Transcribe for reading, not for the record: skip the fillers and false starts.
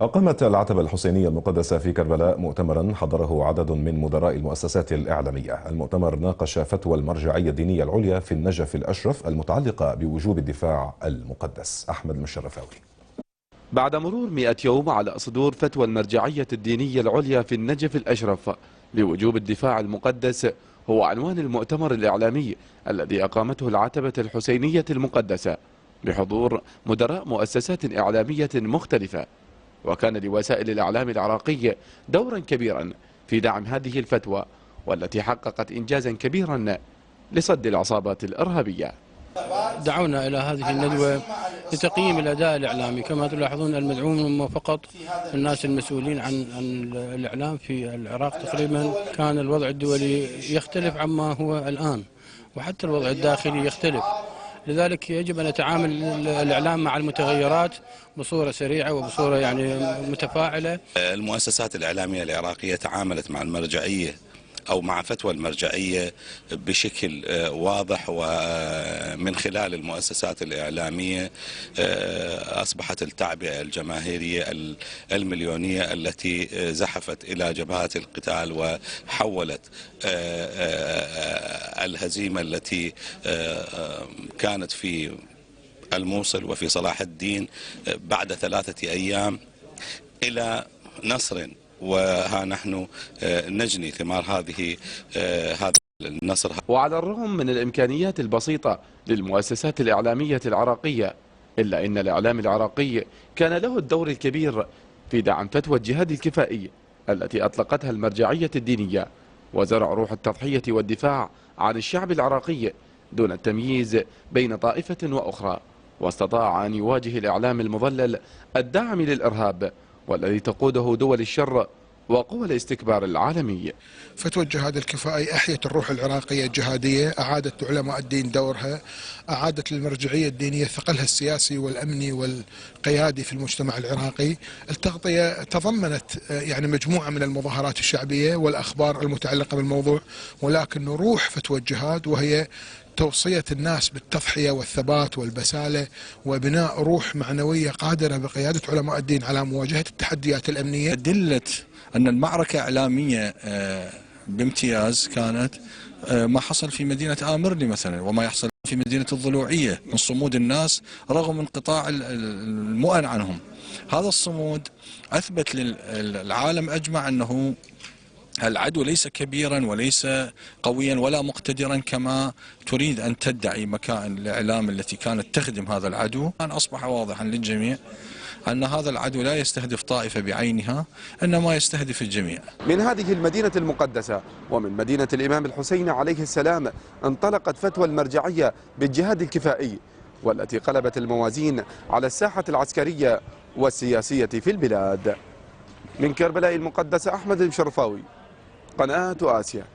أقامت العتبة الحسينية المقدسة في كربلاء مؤتمرا حضره عدد من مدراء المؤسسات الإعلامية. المؤتمر ناقش فتوى المرجعية الدينية العليا في النجف الأشرف المتعلقة بوجوب الدفاع المقدس. أحمد المشرفاوي. بعد مرور 100 يوم على صدور فتوى المرجعية الدينية العليا في النجف الأشرف لوجوب الدفاع المقدس، هو عنوان المؤتمر الإعلامي الذي أقامته العتبة الحسينية المقدسة بحضور مدراء مؤسسات إعلامية مختلفة. وكان لوسائل الإعلام العراقي دورا كبيرا في دعم هذه الفتوى، والتي حققت إنجازا كبيرا لصد العصابات الإرهابية. دعونا إلى هذه الندوة لتقييم الأداء الإعلامي. كما تلاحظون المدعوم هم فقط الناس المسؤولين عن الإعلام في العراق. تقريبا كان الوضع الدولي يختلف عما هو الآن، وحتى الوضع الداخلي يختلف، لذلك يجب أن يتعامل الإعلام مع المتغيرات بصورة سريعة وبصورة متفاعلة. المؤسسات الإعلامية العراقية تعاملت مع المرجعية أو مع فتوى المرجعية بشكل واضح، ومن خلال المؤسسات الإعلامية أصبحت التعبئة الجماهيرية المليونية التي زحفت إلى جبهات القتال وحولت الهزيمة التي كانت في الموصل وفي صلاح الدين بعد 3 أيام إلى نصر، وها نحن نجني ثمار هذا النصر. وعلى الرغم من الإمكانيات البسيطة للمؤسسات الإعلامية العراقية، إلا أن الإعلام العراقي كان له الدور الكبير في دعم فتوى الجهاد الكفائي التي أطلقتها المرجعية الدينية، وزرع روح التضحية والدفاع عن الشعب العراقي دون التمييز بين طائفة وأخرى. واستطاع أن يواجه الإعلام المضلل الداعم للإرهاب والذي تقوده دول الشر وقوى الاستكبار العالمي. فتوى الجهاد الكفائي أحيت الروح العراقية الجهادية، أعادت علماء الدين دورها، أعادت للمرجعية الدينية ثقلها السياسي والأمني والقيادي في المجتمع العراقي. التغطية تضمنت مجموعة من المظاهرات الشعبية والأخبار المتعلقة بالموضوع، ولكن روح فتوى الجهاد وهي توصية الناس بالتضحية والثبات والبسالة وبناء روح معنوية قادرة بقيادة علماء الدين على مواجهة التحديات الأمنية. دلت أن المعركة إعلامية بامتياز كانت ما حصل في مدينة آمرلي مثلا، وما يحصل في مدينة الضلوعية من صمود الناس رغم انقطاع المؤن عنهم. هذا الصمود أثبت للعالم أجمع أنه العدو ليس كبيرا وليس قويا ولا مقتدرا كما تريد أن تدعي مكائن الإعلام التي كانت تخدم هذا العدو. الآن أصبح واضحا للجميع أن هذا العدو لا يستهدف طائفة بعينها، إنما يستهدف الجميع. من هذه المدينة المقدسة ومن مدينة الإمام الحسين عليه السلام انطلقت فتوى المرجعية بالجهاد الكفائي، والتي قلبت الموازين على الساحة العسكرية والسياسية في البلاد. من كربلاء المقدسة، أحمد المشرفاوي، قناة آسيا.